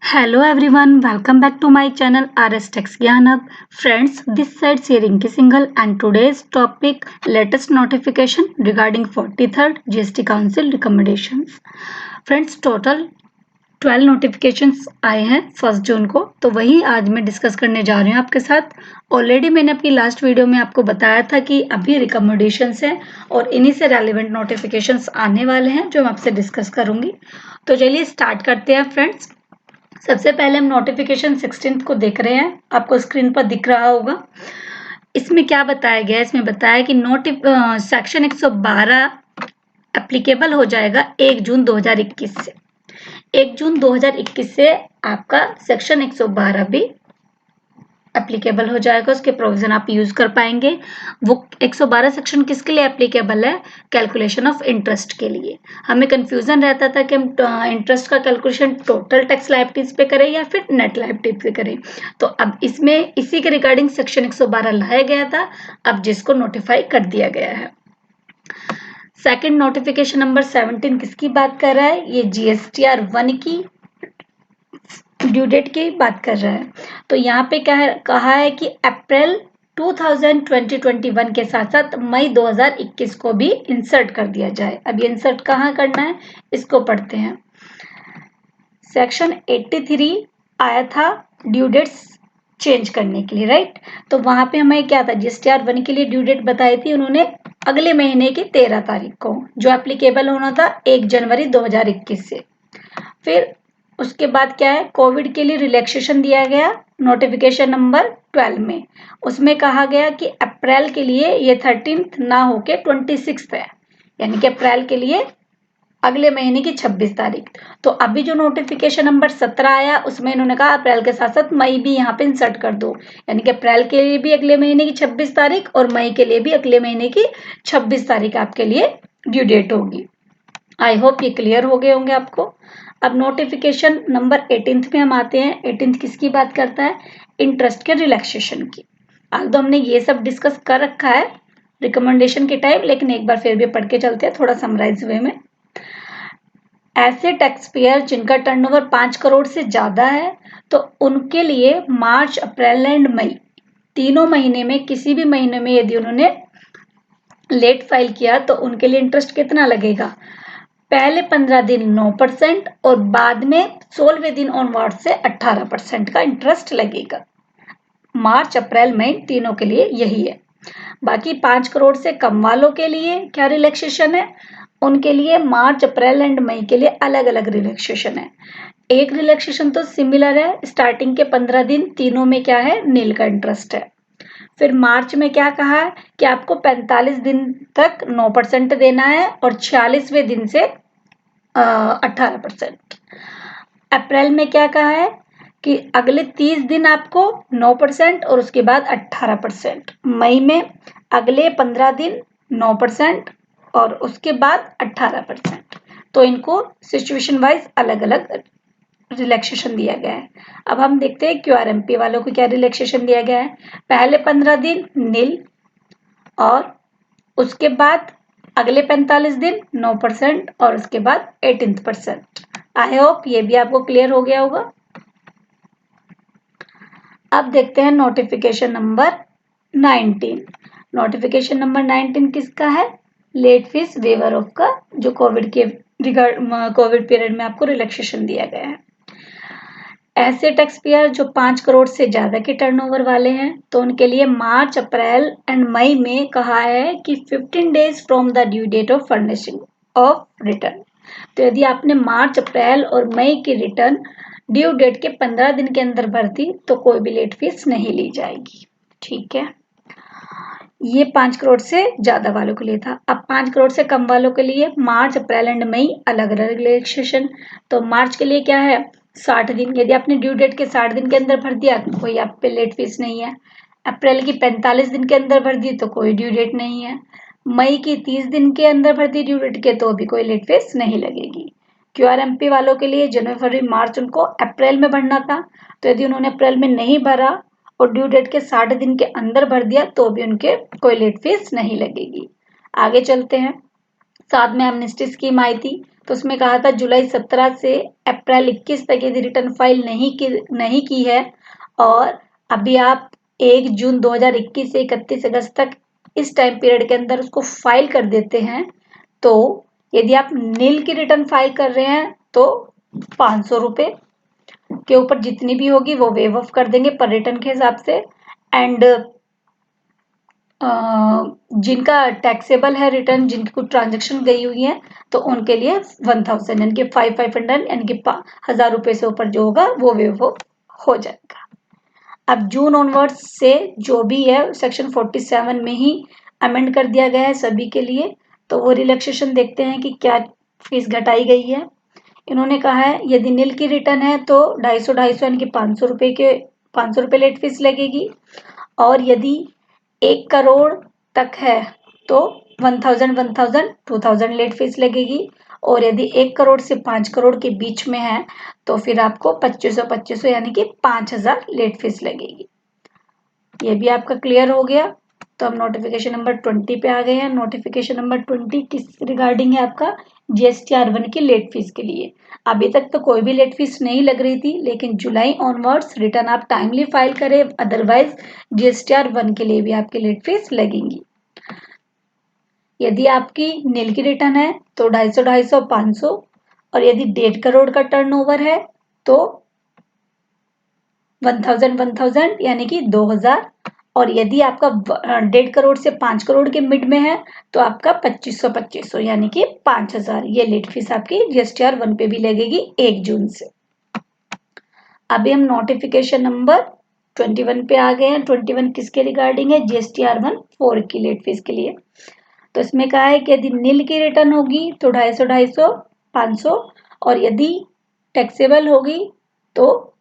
Hello everyone, welcome back to my channel RS Tax Gyanab. Friends, this side Rinki Singhal and today's topic latest notification regarding 43rd GST Council recommendations. Friends, total 12 notifications आए हैं 1 जून को, तो वही आज मैं discuss करने जा रही हूँ आपके साथ। ऑलरेडी मैंने अपनी लास्ट वीडियो में आपको बताया था कि अभी रिकमेंडेशंस हैं और इन्हीं से रेलिवेंट नोटिफिकेशंस आने वाले हैं जो मैं आपसे डिस्कस करूंगी। तो चलिए स्टार्ट करते हैं फ्रेंड्स। सबसे पहले हम नोटिफिकेशन 16 को देख रहे हैं, आपको स्क्रीन पर दिख रहा होगा। इसमें क्या बताया गया है? इसमें बताया कि सेक्शन 112 एप्लीकेबल हो जाएगा 1 जून 2021 से। 1 जून 2021 से आपका सेक्शन 112 भी एप्लीकेबल हो जाएगा, उसके प्रोविजन आप यूज कर पाएंगे। वो 112 सेक्शन किसके लिए एप्लीकेबल है? कैलकुलेशन ऑफ इंटरेस्ट के लिए। हमें कंफ्यूजन रहता था कि हम इंटरेस्ट का कैलकुलेशन टोटल टैक्स लायबिलिटीज पे करें या फिर नेट लायबिलिटी पे करें। तो अब इसमें इसी के रिगार्डिंग सेक्शन 112 लाया गया था, अब जिसको नोटिफाई कर दिया गया है। सेकेंड नोटिफिकेशन नंबर 17 किसकी बात कर रहा है? ये GSTR 1 की ड्यू डेट की बात कर रहा है। तो यहाँ पे क्या है, कहा है कि अप्रैल 2021 के साथ साथ मई 2021 को भी इंसर्ट कर दिया जाए। अब ये इंसर्ट कहाँ करना है, इसको पढ़ते हैं। सेक्शन 83 आया था ड्यू डेट्स चेंज करने के लिए, राइट। तो वहां पे हमें क्या था, GSTR 1 के लिए ड्यू डेट बताई थी उन्होंने अगले महीने की 13 तारीख को, जो एप्लीकेबल होना था 1 जनवरी 2021 से। फिर उसके बाद क्या है, कोविड के लिए रिलैक्सेशन दिया गया नोटिफिकेशन नंबर 12 में। उसमें कहा गया कि अप्रैल के लिए ये 13th ना होके 26th है, यानी कि अप्रैल के लिए अगले महीने की 26 तारीख। तो अभी जो नोटिफिकेशन नंबर 17 आया उसमें इन्होंने कहा अप्रैल के साथ साथ मई भी यहाँ पे इंसर्ट कर दो, यानी कि अप्रैल के लिए भी अगले महीने की 26 तारीख और मई के लिए भी अगले महीने की 26 तारीख आपके लिए ड्यू डेट होगी। आई होप ये क्लियर हो गए होंगे आपको। अब नोटिफिकेशन नंबर 18 में हम आते हैं। 18 किसकी बात करता है? इंटरेस्ट के रिलैक्सेशन की। आज तो हमने ये सब डिस्कस कर रखा है रिकमेंडेशन के टाइम, लेकिन एक बार फिर भी पढ़ के चलते हैं थोड़ा समराइज वे में। ऐसे टैक्स पेयर जिनका टर्नओवर 5 करोड़ से ज्यादा है, तो उनके लिए मार्च, अप्रैल एंड मई तीनों महीने में किसी भी महीने में यदि उन्होंने लेट फाइल किया तो उनके लिए इंटरेस्ट कितना लगेगा? पहले 15 दिन 9% और बाद में 16वें दिन ऑनवर्ड से 18% का इंटरेस्ट लगेगा। मार्च, अप्रैल, मई तीनों के लिए यही है। बाकी 5 करोड़ से कम वालों के लिए क्या रिलैक्सेशन है? उनके लिए मार्च, अप्रैल एंड मई के लिए अलग अलग रिलैक्सेशन है। एक रिलैक्सेशन तो सिमिलर है, स्टार्टिंग के 15 दिन तीनों में क्या है, नील का इंटरेस्ट है। फिर मार्च में क्या कहा है कि आपको 45 दिन तक 9% देना है और 46वें दिन से 18%। अप्रैल में क्या कहा है कि अगले 30 दिन आपको 9% और उसके बाद 18%। मई में अगले 15 दिन 9% और उसके बाद 18%। तो इनको सिचुएशन वाइज अलग अलग रिलैक्सेशन दिया गया है। अब हम देखते हैं QRMP वालों को क्या रिलैक्सेशन दिया गया है। पहले 15 दिन नील और उसके बाद अगले 45 दिन 9% और उसके बाद 18%। आई होप ये भी आपको क्लियर हो गया होगा। अब देखते हैं नोटिफिकेशन नंबर 19। नोटिफिकेशन नंबर 19 किसका है? लेट फीस वेवर ऑफ का, जो कोविड पीरियड में आपको रिलैक्सेशन दिया गया है। ऐसे टैक्स पेयर जो 5 करोड़ से ज्यादा के टर्नओवर वाले हैं, तो उनके लिए मार्च, अप्रैल एंड मई में कहा है कि 15 days from the due date of furnishing of return. तो यदि आपने मार्च, अप्रैल और मई की रिटर्न ड्यू डेट के 15 दिन के अंदर भर दी तो कोई भी लेट फीस नहीं ली जाएगी। ठीक है, ये 5 करोड़ से ज्यादा वालों के लिए था। अब 5 करोड़ से कम वालों के लिए मार्च, अप्रैल एंड मई अलग अलग रिलैक्सेशन। तो मार्च के लिए क्या है, 60 दिन। यदि आपने ड्यू डेट के 60 दिन के अंदर भर दिया तो कोई आप पे लेट फीस नहीं है। अप्रैल की 45 दिन के अंदर भर दी तो कोई ड्यू डेट नहीं है। मई की 30 दिन के अंदर भर दी ड्यू डेट के तो भी कोई लेट फीस नहीं लगेगी। QRMP वालों के लिए जनवरी, फरवरी, मार्च उनको अप्रैल में भरना था, तो यदि उन्होंने अप्रैल में नहीं भरा और ड्यू डेट के 60 दिन के अंदर भर दिया तो भी उनके कोई लेट फीस नहीं लगेगी। आगे चलते हैं। साथ में एमनेस्टी स्कीम आई थी तो उसमें कहा था जुलाई 17 से अप्रैल 21 तक यदि रिटर्न फाइल नहीं की है और अभी आप 1 जून 2021 से 31 अगस्त तक इस टाइम पीरियड के अंदर उसको फाइल कर देते हैं, तो यदि आप नील की रिटर्न फाइल कर रहे हैं तो 500 रुपये के ऊपर जितनी भी होगी वो वेव ऑफ कर देंगे पर रिटर्न के हिसाब से। एंड जिनका टैक्सेबल है रिटर्न, जिनकी कुछ ट्रांजेक्शन गई हुई है, तो उनके लिए 1000 यानी कि 500 यानी कि 1000 रुपये से ऊपर जो होगा वो वेव ऑफ हो जाएगा। अब जून ऑनवर्ड्स से जो भी है सेक्शन 47 में ही अमेंड कर दिया गया है सभी के लिए। तो वो रिलैक्सेशन देखते हैं कि क्या फीस घटाई गई है। इन्होंने कहा है यदि नील की रिटर्न है तो 250 यानी कि 500 रुपये लेट फीस लगेगी, और यदि 1 करोड़ तक है तो 2000 लेट फीस लगेगी, और यदि 1 करोड़ से 5 करोड़ के बीच में है तो फिर आपको 2500 यानी कि 5000 लेट फीस लगेगी। ये भी आपका क्लियर हो गया। तो हम नोटिफिकेशन नंबर 20 पे आ गए हैं। नोटिफिकेशन नंबर 20 किस रिगार्डिंग है? आपका GSTR1 की लेट फीस के लिए। अभी तक तो कोई भी लेट फीस नहीं लग रही थी, लेकिन जुलाई ऑनवर्ड्स रिटर्न आप टाइमली फाइल करें, अदरवाइज GSTR1 के लिए भी आपकी लेट फीस लगेंगी। यदि आपकी नील की रिटर्न है तो 250, 500, और यदि 1.5 करोड़ का टर्नओवर है तो 1000 यानी कि 2000, और यदि आपका 1.5 करोड़ से 5 करोड़ के मिड में है तो आपका 2500 यानी कि 5000 ये लेट फीस आपकी GSTR1 पे भी लगेगी 1 जून से। अभी हम नोटिफिकेशन नंबर 21 पे आ गए हैं। 21 किसके रिगार्डिंग है? GSTR1 4 की लेट फीस के लिए। तो इसमें कहा है कि यदि नील की रिटर्न होगी तो 250, 500, और यदि टैक्सेबल होगी तो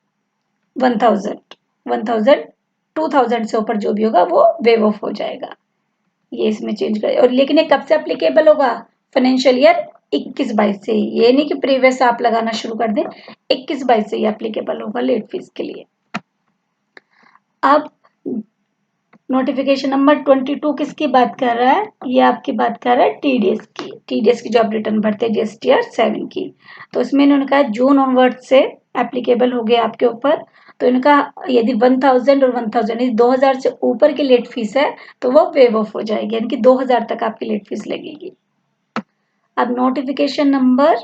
1000 2000 से ऊपर जो भी होगा वो वेव ऑफ हो जाएगा। ये इसमें चेंज कर, और लेकिन ये कब से एप्लीकेबल होगा? फाइनेंशियल ईयर 21-22 से। ये नहीं कि प्रीवियस आप लगाना शुरू कर दें, 21-22 से ही एप्लीकेबल होगा लेट फीस के लिए। अब नोटिफिकेशन नंबर 22 किसकी बात कर रहा है? ये आपकी बात कर रहा है टीडीएस की जो आप रिटर्न भरते हैं GSTR7 की। तो इसमें इन्होंने कहा जून ऑनवर्ड से एप्लीकेबल हो गया आपके ऊपर। तो इनका यदि 1000 और 1000 यदि 2000 से ऊपर की लेट फीस है तो वो वेव ऑफ हो जाएगी, यानी कि 2000 तक आपकी लेट फीस लगेगी। अब नोटिफिकेशन नंबर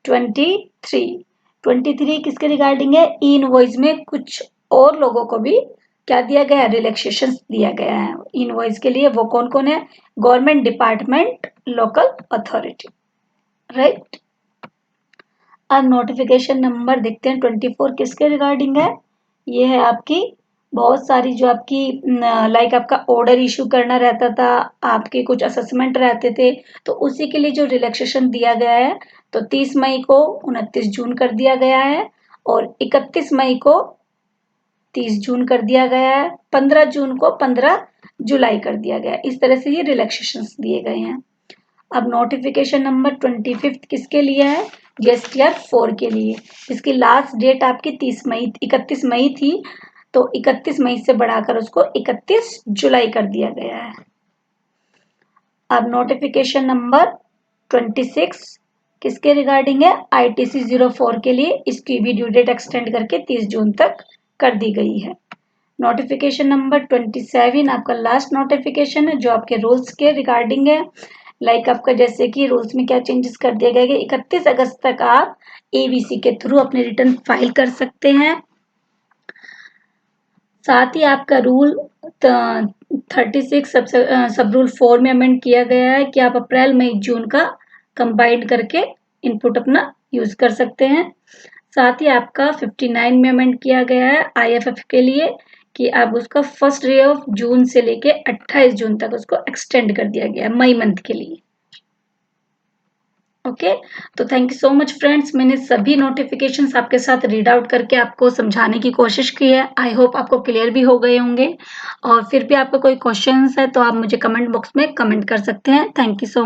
23 किसके रिगार्डिंग है? ई इनवॉइस में कुछ और लोगों को भी क्या दिया गया है? रिलैक्सेशन दिया गया है इनवॉइस के लिए। वो कौन कौन है? Government department, local authority, right. अब नोटिफिकेशन नंबर देखते हैं 24 किसके रिगार्डिंग है? ये है आपकी बहुत सारी जो आपकी लाइक आपका ऑर्डर इशू करना रहता था, आपके कुछ असेसमेंट रहते थे, तो उसी के लिए जो रिलैक्सेशन दिया गया है। तो 30 मई को 29 जून कर दिया गया है, और 31 मई को 30 जून कर दिया गया है, 15 जून को 15 जुलाई कर दिया गया है। इस तरह से ये रिलैक्सेशंस दिए गए हैं। अब नोटिफिकेशन नंबर 25 किसके लिए है? GSTR4 के लिए। इसकी लास्ट डेट आपकी 31 मई थी, तो 31 मई से बढ़ाकर उसको 31 जुलाई कर दिया गया है। अब नोटिफिकेशन नंबर 26 किसके रिगार्डिंग है? ITC 04 के लिए। इसकी भी ड्यू डेट एक्सटेंड करके 30 जून तक कर दी गई है। नोटिफिकेशन नंबर 27 आपका लास्ट नोटिफिकेशन है जो आपके रूल्स के रिगार्डिंग है। लाइक आपका जैसे कि रूल्स में क्या चेंजेस कर दिया गया है कि 31 अगस्त तक आप ABC के थ्रू अपने रिटर्न फाइल कर सकते हैं। साथ ही आपका रूल 36 सब रूल 4 में अमेंड किया गया है कि आप अप्रैल मई जून का कंबाइंड करके इनपुट अपना यूज कर सकते हैं। साथ ही आपका 59 में अमेंड किया गया है IFF के लिए कि आप उसका फर्स्ट डे ऑफ जून से लेके 28 जून तक उसको एक्सटेंड कर दिया गया है मई मंथ के लिए। ओके, तो thank you so much friends. मैंने सभी नोटिफिकेशंस आपके साथ रीड आउट करके आपको समझाने की कोशिश की है। आई होप आपको क्लियर भी हो गए होंगे, और फिर भी आपका कोई क्वेश्चंस है तो आप मुझे कमेंट बॉक्स में कमेंट कर सकते हैं। Thank you so much.